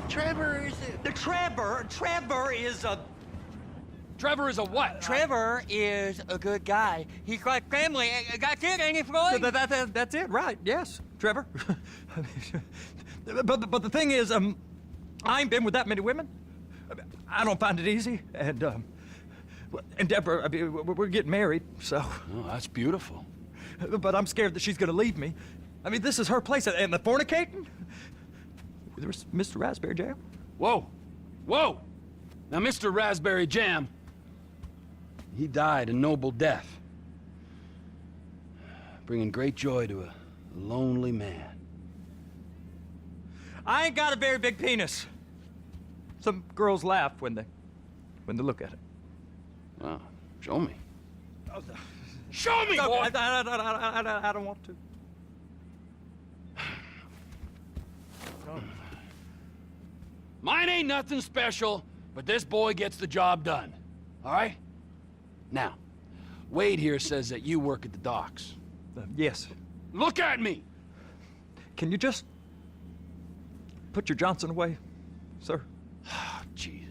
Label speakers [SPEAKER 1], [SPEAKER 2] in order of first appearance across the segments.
[SPEAKER 1] Trevor is Trevor is a...
[SPEAKER 2] Trevor is a what?
[SPEAKER 1] Trevor is a good guy. He's like family. That's it, ain't it, Floyd?
[SPEAKER 3] That's it, right? Yes, Trevor. but the thing is, I ain't been with that many women. I don't find it easy, and Deborah, I mean, we're getting married, so.
[SPEAKER 2] Oh, that's beautiful.
[SPEAKER 3] But I'm scared that she's gonna leave me. I mean, this is her place, and the fornicating? There's Mr. Raspberry Jam.
[SPEAKER 2] Whoa, whoa! Now, Mr. Raspberry Jam, he died a noble death, bringing great joy to a lonely man.
[SPEAKER 3] I ain't got a very big penis. Some girls laugh when they look at it.
[SPEAKER 2] Well, show me.
[SPEAKER 3] Oh,
[SPEAKER 2] Show me, boy!
[SPEAKER 3] I don't want to.
[SPEAKER 2] Mine ain't nothing special, but this boy gets the job done. All right? Now, Wade here says that you work at the docks.
[SPEAKER 3] Yes.
[SPEAKER 2] Look at me!
[SPEAKER 3] Can you just put your Johnson away, sir?
[SPEAKER 2] Oh, Jesus.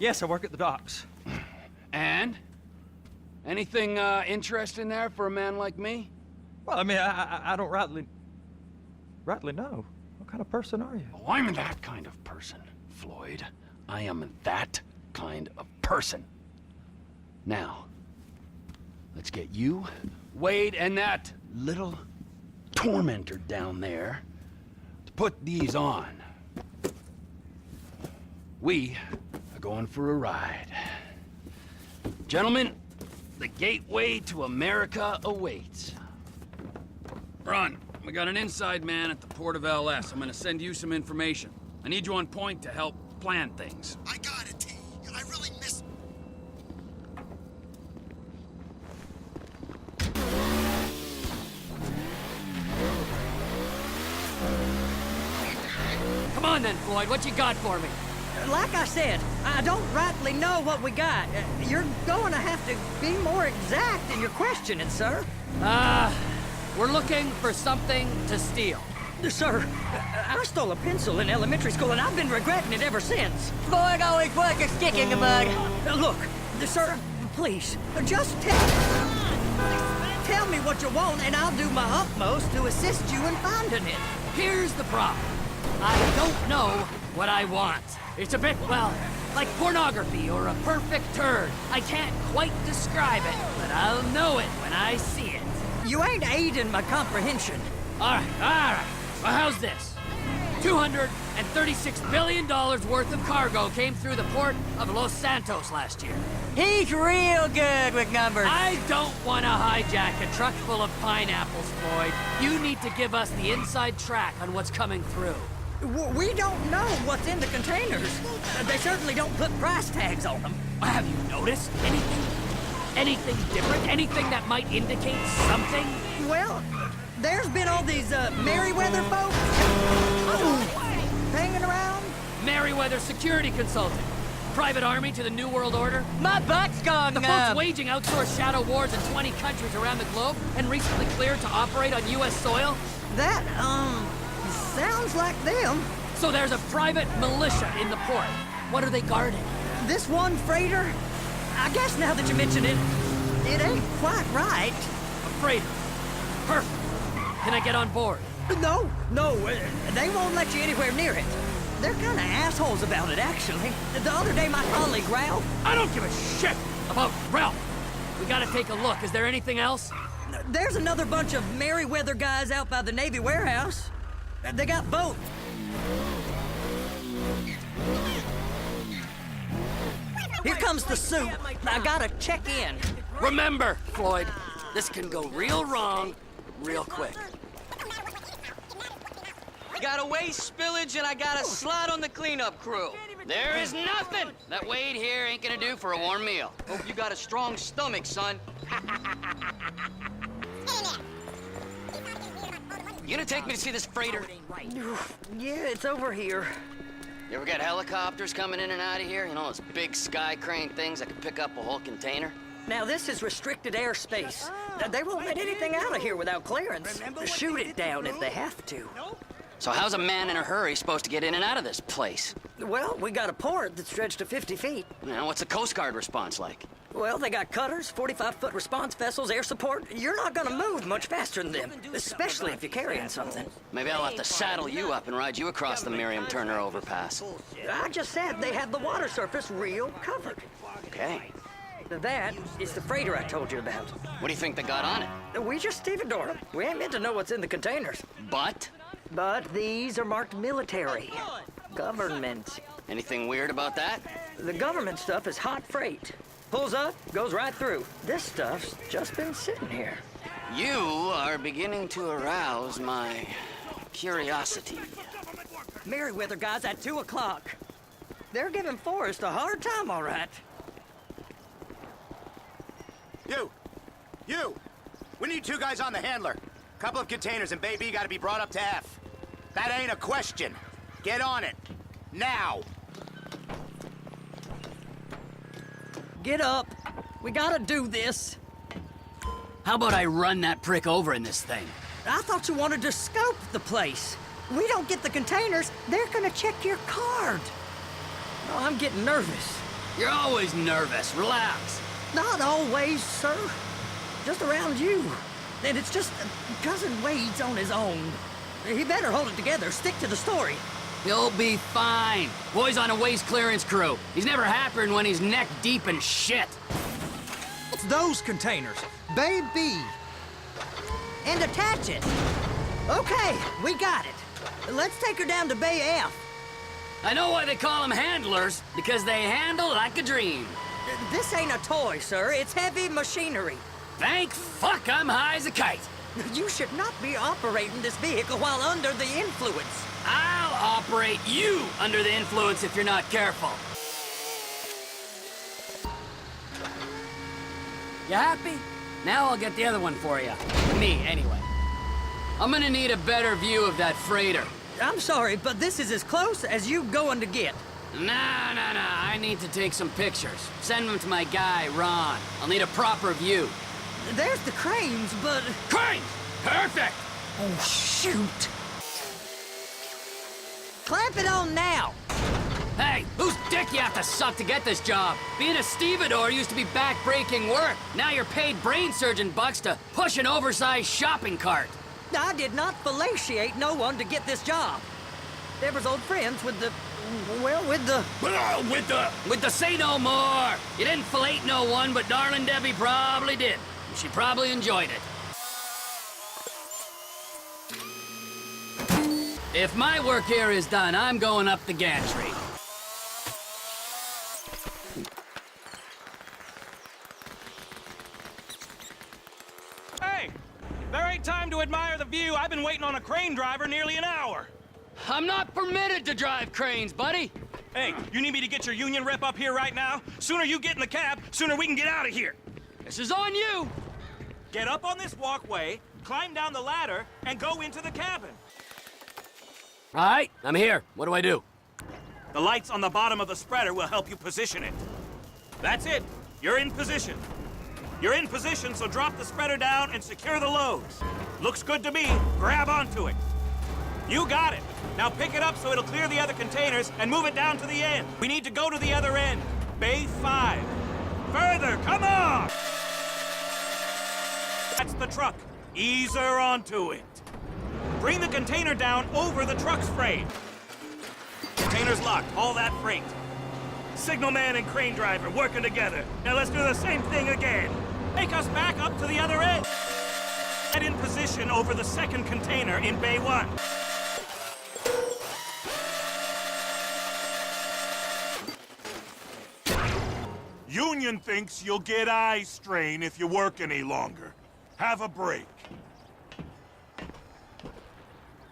[SPEAKER 3] Yes, I work at the docks.
[SPEAKER 2] And? Anything interesting there for a man like me?
[SPEAKER 3] Well, I mean, I don't rightly know. What kind of person are you?
[SPEAKER 2] Oh, I'm that kind of person, Floyd. I am that kind of person. Now, let's get you, Wade, and that little tormentor down there to put these on. We are going for a ride. Gentlemen, the gateway to America awaits. Ron, we got an inside man at the port of LS. I'm gonna send you some information. I need you on point to help plan things.
[SPEAKER 4] I got it, T. I really miss...
[SPEAKER 5] Come on then, Floyd. What you got for me?
[SPEAKER 6] Like I said, I don't rightly know what we got. You're going to have to be more exact in your questioning, sir.
[SPEAKER 5] We're looking for something to steal.
[SPEAKER 6] Sir, I stole a pencil in elementary school, and I've been regretting it ever since.
[SPEAKER 1] Floyd always puts a stick in the mud.
[SPEAKER 6] Look, sir, please, just tell me what you want, and I'll do my utmost to assist you in finding it.
[SPEAKER 5] Here's the problem. I don't know what I want. It's a bit, well, like pornography or a perfect turd. I can't quite describe it, but I'll know it when I see it.
[SPEAKER 6] You ain't aiding my comprehension.
[SPEAKER 5] All right. Well, how's this? $236 billion worth of cargo came through the port of Los Santos last year.
[SPEAKER 1] He's real good with numbers.
[SPEAKER 5] I don't want to hijack a truck full of pineapples, Floyd. You need to give us the inside track on what's coming through.
[SPEAKER 6] We don't know what's in the containers. They certainly don't put price tags on them.
[SPEAKER 5] Have you noticed anything? Anything different? Anything that might indicate something?
[SPEAKER 6] Well, there's been all these Merryweather folks hanging around.
[SPEAKER 5] Merryweather Security Consulting. Private army to the New World Order.
[SPEAKER 1] My butt's gone
[SPEAKER 5] The folks waging outsourced shadow wars in 20 countries around the globe and recently cleared to operate on U.S. soil.
[SPEAKER 6] That, sounds like them.
[SPEAKER 5] So there's a private militia in the port. What are they guarding?
[SPEAKER 6] This one freighter, I guess now that you mention it, it ain't quite right.
[SPEAKER 5] A freighter. Perfect. Can I get on board?
[SPEAKER 6] No, they won't let you anywhere near it. They're kind of assholes about it, actually. The other day, my colleague, Ralph...
[SPEAKER 5] I don't give a shit about Ralph. We gotta take a look. Is there anything else?
[SPEAKER 6] There's another bunch of Merryweather guys out by the Navy warehouse. They got boats. Here comes the soup. I gotta check in.
[SPEAKER 5] Remember, Floyd, this can go real wrong real quick.
[SPEAKER 1] Got a waste spillage, and I got a slot on the cleanup crew. There is nothing that Wade here ain't gonna do for a warm meal. Hope you got a strong stomach, son. You gonna take me to see this freighter?
[SPEAKER 6] Yeah, it's over here.
[SPEAKER 1] You ever got helicopters coming in and out of here? You know, those big sky crane things that can pick up a whole container?
[SPEAKER 6] Now, this is restricted airspace. They won't let anything out of here without clearance. Shoot it down if they have to.
[SPEAKER 1] So how's a man in a hurry supposed to get in and out of this place?
[SPEAKER 6] Well, we got a port that's stretched to 50 feet.
[SPEAKER 1] Now, what's the Coast Guard response like?
[SPEAKER 6] Well, they got cutters, 45-foot response vessels, air support. You're not gonna move much faster than them, especially if you're carrying something.
[SPEAKER 1] Maybe I'll have to saddle you up and ride you across the Miriam Turner overpass.
[SPEAKER 6] I just said they have the water surface real covered.
[SPEAKER 1] Okay.
[SPEAKER 6] That is the freighter I told you about.
[SPEAKER 1] What do you think they got on it?
[SPEAKER 6] We just stevedore them. We ain't meant to know what's in the containers.
[SPEAKER 1] But?
[SPEAKER 6] But these are marked military. Government.
[SPEAKER 1] Anything weird about that?
[SPEAKER 6] The government stuff is hot freight. Pulls up, goes right through. This stuff's just been sitting here.
[SPEAKER 1] You are beginning to arouse my curiosity.
[SPEAKER 6] Merriweather guys at 2 o'clock. They're giving Forrest a hard time, all right.
[SPEAKER 4] You! We need 2 guys on the handler. Couple of containers and Bay B gotta be brought up to F. That ain't a question. Get on it. Now!
[SPEAKER 6] Get up. We gotta do this.
[SPEAKER 5] How about I run that prick over in this thing?
[SPEAKER 6] I thought you wanted to scope the place. We don't get the containers, they're gonna check your card. Oh, I'm getting nervous.
[SPEAKER 5] You're always nervous. Relax.
[SPEAKER 6] Not always, sir. Just around you. And it's just Cousin Wade's on his own. He better hold it together, stick to the story.
[SPEAKER 5] He'll be fine. Boy's on a waste clearance crew. He's never happier than when he's neck deep in shit.
[SPEAKER 3] It's those containers.
[SPEAKER 6] Bay B. And attach it. Okay, we got it. Let's take her down to Bay F.
[SPEAKER 5] I know why they call them handlers, because they handle like a dream.
[SPEAKER 6] This ain't a toy, sir. It's heavy machinery.
[SPEAKER 5] Thank fuck I'm high as a kite.
[SPEAKER 6] You should not be operating this vehicle while under the influence.
[SPEAKER 5] I'll operate you under the influence if you're not careful. You happy? Now I'll get the other one for you. Me, anyway. I'm gonna need a better view of that freighter.
[SPEAKER 6] I'm sorry, but this is as close as you going to get.
[SPEAKER 5] Nah. I need to take some pictures. Send them to my guy, Ron. I'll need a proper view.
[SPEAKER 6] There's the cranes, but...
[SPEAKER 5] Crane! Perfect!
[SPEAKER 6] Oh, shoot. Clamp it on now.
[SPEAKER 5] Hey, whose dick you have to suck to get this job? Being a stevedore used to be back-breaking work. Now you're paid brain surgeon bucks to push an oversized shopping cart.
[SPEAKER 6] I did not fellatiate no one to get this job. They was old friends with the... Well, with the...
[SPEAKER 5] With the say no more. You didn't fillet no one, but darling Debbie probably did. She probably enjoyed it. If my work here is done, I'm going up the gantry.
[SPEAKER 7] Hey! There ain't time to admire the view. I've been waiting on a crane driver nearly an hour.
[SPEAKER 5] I'm not permitted to drive cranes, buddy.
[SPEAKER 7] Hey, you need me to get your union rep up here right now? Sooner you get in the cab, sooner we can get out of here.
[SPEAKER 5] This is on you.
[SPEAKER 7] Get up on this walkway, climb down the ladder, and go into the cabin.
[SPEAKER 5] All right, I'm here. What do I do?
[SPEAKER 7] The lights on the bottom of the spreader will help you position it. That's it. You're in position. You're in position, so drop the spreader down and secure the loads. Looks good to me. Grab onto it. You got it. Now pick it up so it'll clear the other containers and move it down to the end. We need to go to the other end. Bay 5. Further, come on! That's the truck. Ease her onto it. Bring the container down over the truck's frame. Container's locked. All that freight. Signalman and crane driver working together. Now let's do the same thing again. Make us back up to the other end. Get in position over the second container in Bay 1.
[SPEAKER 8] Union thinks you'll get eye strain if you work any longer. Have a break.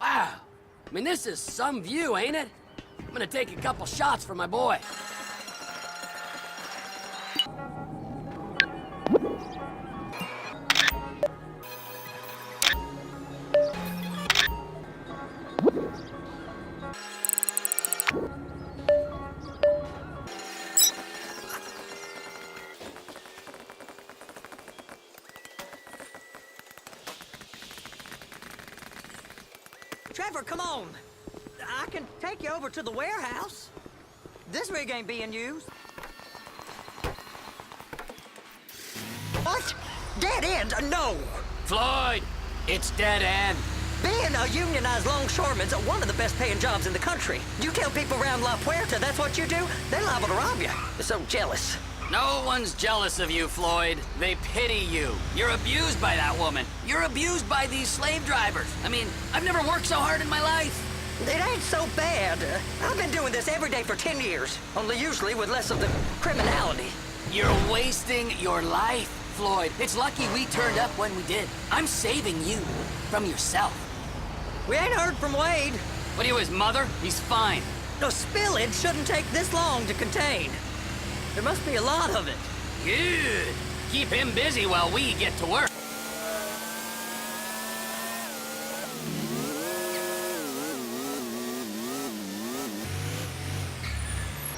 [SPEAKER 5] Wow. I mean, this is some view, ain't it? I'm gonna take a couple shots for my boy.
[SPEAKER 6] Trevor, come on. I can take you over to the warehouse. This rig ain't being used. What? Dead end? No.
[SPEAKER 5] Floyd, it's dead end.
[SPEAKER 6] Being a unionized longshoreman's one of the best paying jobs in the country. You tell people around La Puerta that's what you do, they're liable to rob you. They're so jealous.
[SPEAKER 5] No one's jealous of you, Floyd. They pity you. You're abused by that woman. You're abused by these slave drivers. I mean, I've never worked so hard in my life.
[SPEAKER 6] It ain't so bad. I've been doing this every day for 10 years, only usually with less of the criminality.
[SPEAKER 5] You're wasting your life, Floyd. It's lucky we turned up when we did. I'm saving you from yourself.
[SPEAKER 6] We ain't heard from Wade.
[SPEAKER 5] What are you, his mother? He's fine.
[SPEAKER 6] No, spillage shouldn't take this long to contain. There must be a lot of it.
[SPEAKER 5] Good. Keep him busy while we get to work.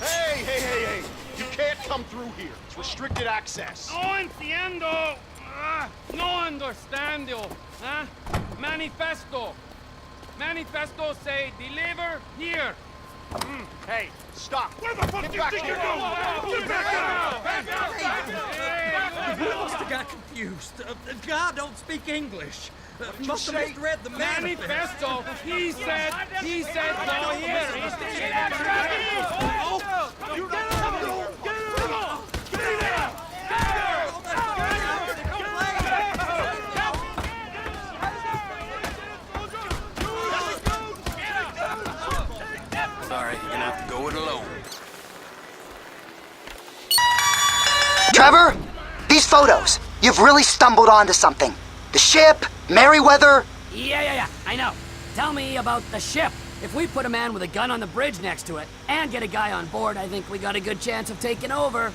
[SPEAKER 9] Hey! You can't come through here. It's restricted access.
[SPEAKER 10] No entiendo. No understando. Huh? Manifesto. Manifesto say deliver here.
[SPEAKER 9] Hey, stop.
[SPEAKER 8] Where the fuck
[SPEAKER 9] Get
[SPEAKER 8] do you
[SPEAKER 9] back
[SPEAKER 8] think
[SPEAKER 9] here.
[SPEAKER 8] you're going? Get back here!
[SPEAKER 3] You must have got confused. God don't speak English. Must have
[SPEAKER 9] say?
[SPEAKER 3] misread the manifesto.
[SPEAKER 10] Manifesto. He said no here.
[SPEAKER 2] Sorry, you're gonna have to go it alone.
[SPEAKER 11] Trevor, these photos. You've really stumbled onto something. The ship, Merryweather.
[SPEAKER 5] Yeah, I know. Tell me about the ship. If we put a man with a gun on the bridge next to it and get a guy on board, I think we got a good chance of taking over.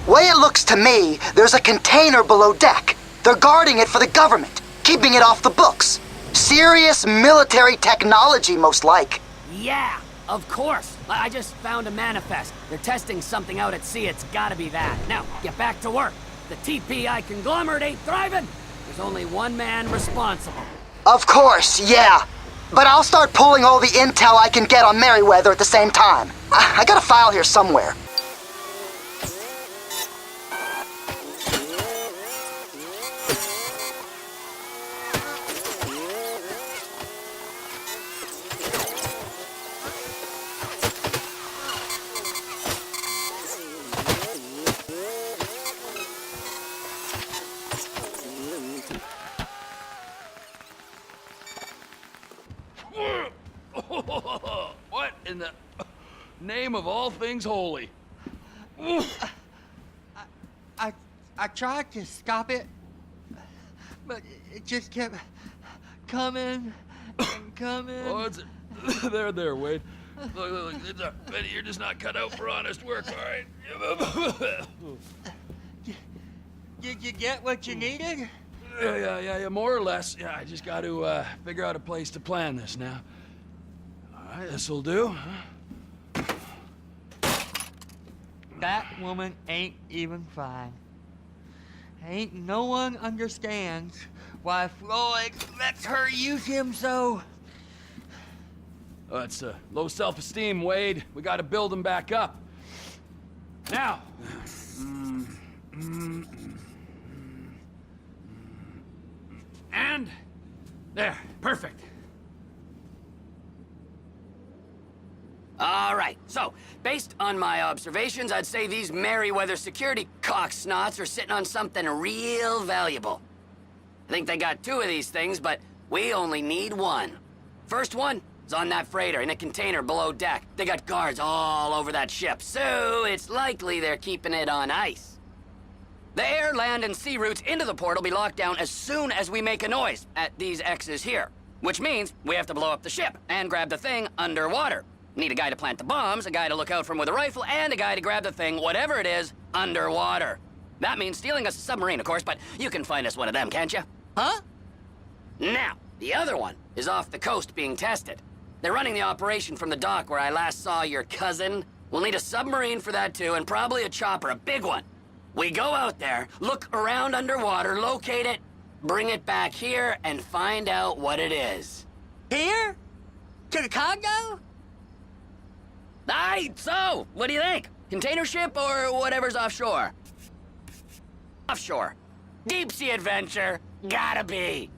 [SPEAKER 11] Way it looks to me, there's a container below deck. They're guarding it for the government, keeping it off the books. Serious military technology, most like.
[SPEAKER 5] Yeah, of course. I just found a manifest. They're testing something out at sea. It's gotta be that. Now, get back to work. The TPI conglomerate ain't thriving. There's only one man responsible.
[SPEAKER 11] Of course, yeah. But I'll start pulling all the intel I can get on Merryweather at the same time. I got a file here somewhere.
[SPEAKER 2] What in the name of all things holy?
[SPEAKER 12] I tried to stop it, but it just kept coming and coming.
[SPEAKER 2] Oh, it's there, Wade. Look, you're just not cut out for honest work, all right?
[SPEAKER 12] Did you get what you needed?
[SPEAKER 2] Yeah, more or less. Yeah, I just got to figure out a place to plan this now. All right, this'll do.
[SPEAKER 12] That woman ain't even fine. Ain't no one understands why Floyd lets her use him so.
[SPEAKER 2] Oh, it's low self-esteem, Wade. We got to build him back up. Now. And there, perfect.
[SPEAKER 5] All right, so, based on my observations, I'd say these Merryweather security cocksnots are sitting on something real valuable. I think they got 2 of these things, but we only need 1. First one is on that freighter in a container below deck. They got guards all over that ship, so it's likely they're keeping it on ice. The air, land, and sea routes into the port will be locked down as soon as we make a noise at these X's here, which means we have to blow up the ship and grab the thing underwater. Need a guy to plant the bombs, a guy to look out for him with a rifle, and a guy to grab the thing, whatever it is, underwater. That means stealing us a submarine, of course, but you can find us one of them, can't you? Huh? Now, the other one is off the coast being tested. They're running the operation from the dock where I last saw your cousin. We'll need a submarine for that too, and probably a chopper, a big one. We go out there, look around underwater, locate it, bring it back here, and find out what it is.
[SPEAKER 12] Here?
[SPEAKER 5] To the Congo? Aye, so, what do you think? Container ship or whatever's offshore? Offshore. Deep sea adventure. Gotta be.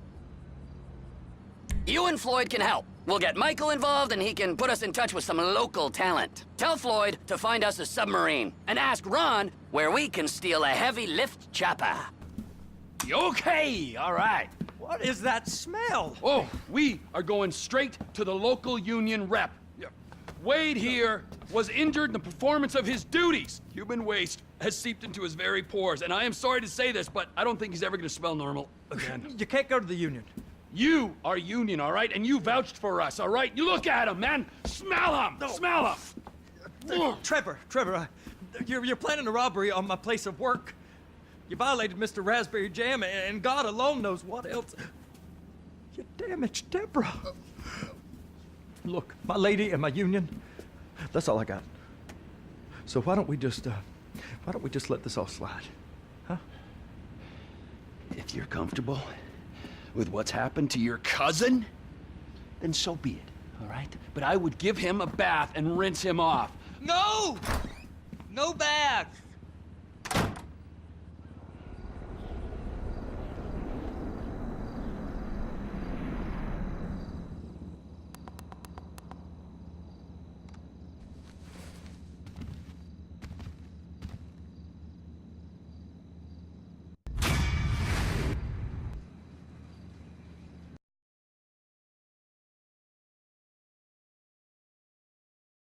[SPEAKER 5] You and Floyd can help. We'll get Michael involved and he can put us in touch with some local talent. Tell Floyd to find us a submarine and ask Ron where we can steal a heavy lift chopper.
[SPEAKER 2] Okay, all right.
[SPEAKER 3] What is that smell?
[SPEAKER 2] Oh, we are going straight to the local union rep. Wade here was injured in the performance of his duties. Human waste has seeped into his very pores, and I am sorry to say this, but I don't think he's ever gonna smell normal again.
[SPEAKER 3] You can't go to the union.
[SPEAKER 2] You are union, all right? And you vouched for us, all right? You look at him, man. Smell him. No. Smell him.
[SPEAKER 3] Trevor, you're planning a robbery on my place of work. You violated Mr. Raspberry Jam, and God alone knows what else. You damaged Deborah. Look, my lady and my union, that's all I got. So why don't we just let this all slide, huh?
[SPEAKER 2] If you're comfortable with what's happened to your cousin, then so be it, all right? But I would give him a bath and rinse him off.
[SPEAKER 12] No! No bath!